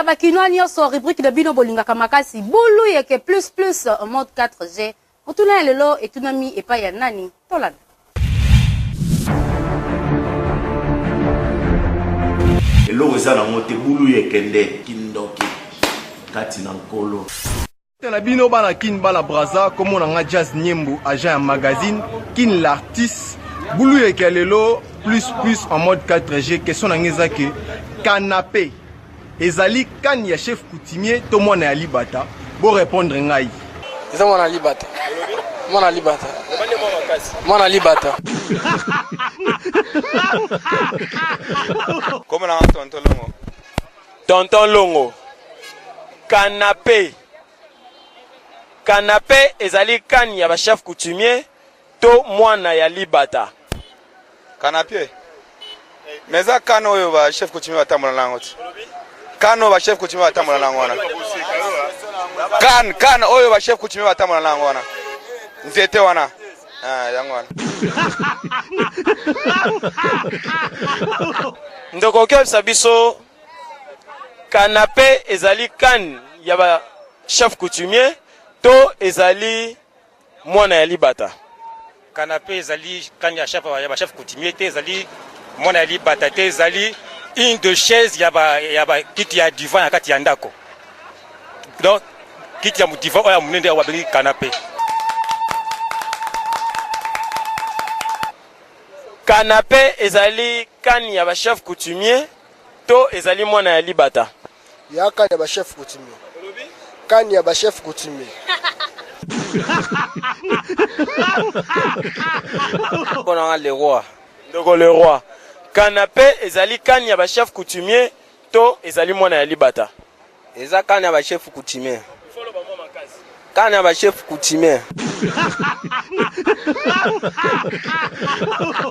bakinois nyonso rubrique de bino bolingaka makasi bulu yeke plus en mode 4G otuna lelo etunami epai ya nani tolanda. Elo ezala mote bulu yekende kindoki kati na nkolo. La bino bana kin bana braza comme on a Jazz Nyembo agent en magazine kin l'artiste bulu yekelelo plus en mode 4G question ngeza ke canapé ezali kan ya chef coutumier to mona ya libata bo répondre ngai eza mona libata mona libata Comment on tonton longo canapé ezali kan ya ba chef coutumier to mwana ya libata canapé mais ça kano yo ba chef coutumier batambola nango kano ba chef coutumier batambola nango wana kan oyo ba chef coutumier batambola nango wana nzete wana yango wana ndoko kebisa biso canapé ezali kan ya ba chef coutumier to ezali mwana ya libata. Canapé ezali kan ya chef coutumier te ezali mwana ya libata te ezali une de chaise ya ba kiti ya divan ya kati ya ndako. Donc kiti ya divan oya munende wa bengi canapé. Canapé ezali kan ya ba chef coutumier to ezali mwana ya libata. Ya kan ya ba chef coutumier. Kan ya ba chef coutumier. Le roi. Donc le roi. Canapé ezali kan ya ba chef coutumier to ezali mwana ya libata. Eza kan ya ba chef coutumier. Kan ya ba chef coutumier.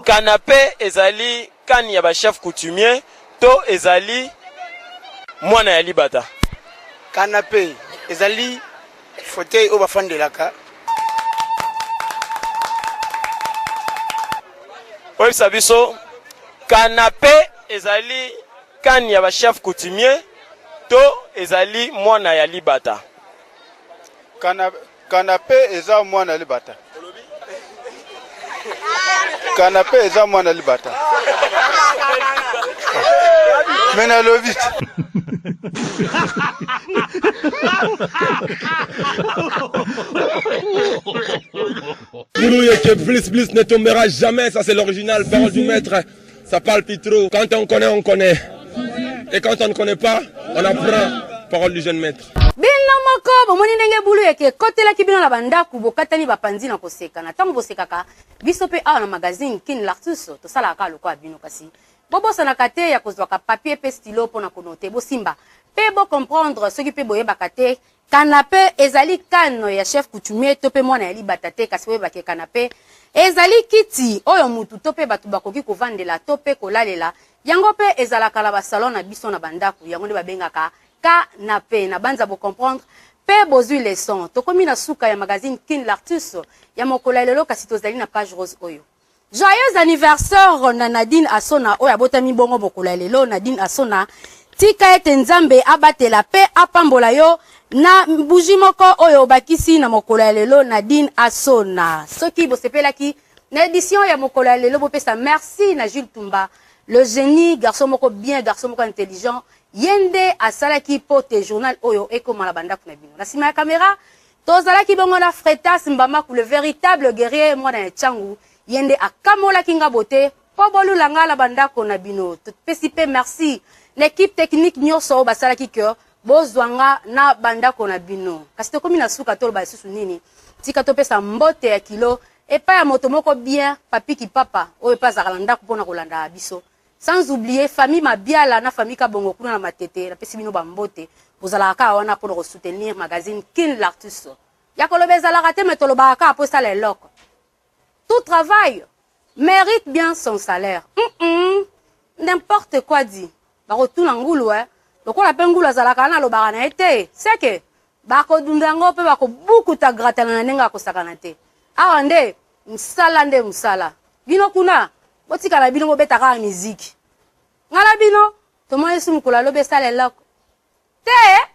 Canapé ezali kan ya ba chef coutumier to ezali mwana ya libata. Canapé ezali fauteuil o bafandelaka. Oyo sabiso canapé ezali kan ya ba chef coutumier to ezali mwana ya libata. Canapé eza mwana ya libata. Canapé eza mwana ya libata. Mena lo vite. Bulu que plus ne tombera jamais, ça c'est l'original, parole du maître. Ça parle plus trop. Quand on connaît, on connaît. Et quand on ne connaît pas, on apprend. Parole du jeune maître. Bino moko bomoni ndenge bulu yeke kotela kibino na bandaku bokatani bapanzi na koseka na tango bosekaka biso pe awa na magazine kin l'artiste to sala ka lokwa bino kasi bobosa na kate ya kozwaka papier pe stylo pona konote bosimba pe bo comprendre ce qui pe boye bakate canapé ezali kano ya chef coutumier to pe mwana ya libata te kasi boye bake canapé ezali kiti oyo mutu to pe batu bakoki kovandela to pe kolalela yango pe ezala kala ba salon na biso na bandaku yango nde babengaka canapé na banza bo comprendre pe bozui les sons to komi na suka ya magazine kin l'artiste ya mokola lelo kasi tozali na page rose oyo. Joyeux anniversaire na Nadine Asona oyo abotami bongo mokola lelo Nadine Asona tika ete nzambe abatela pe apambola yo na buji moko oyo bakisi na mokola lelo Nadine Asona soki bosepelaki na édition ya mokola lelo bopesa merci na Jules Tumba le génie garçon moko bien garçon moko intelligent yende asalaki pote journal oyo ekoma la banda kuna bino na sima ya caméra tozalaki bongo na Fretas Mbamaku le véritable guerrier mwana ya Tchangu yende akamola kinga bote po bolulanga la banda kuna bino pesi pe merci l'équipe technique nyonso basalaki que bozwanga na banda kuna bino kasi tokomi na suka tolo ba susu nini tika topesa mbote ya kilo epa ya moto moko bien papi ki papa oyo pa zakala ndako pona kolanda biso. Sans oublier famille Mabiala na famille Kabongo kuna na matete la pesi bino bambote bozala ka wana pour soutenir magazine kin l'artiste ya kolobeza la raté mais toloba ka pour ça les loc tout travail mérite bien son salaire n'importe quoi dit ba retourna ngulu lokola pe ngulu azalaka na lobaka na été c'est que ba ko dundango pe ba ko beaucoup ta gratana na nenga ko sakana te awa nde musala bino kuna botika la bino bobeta ka musique ngala bino to mo yesu mukula lobe sale lako te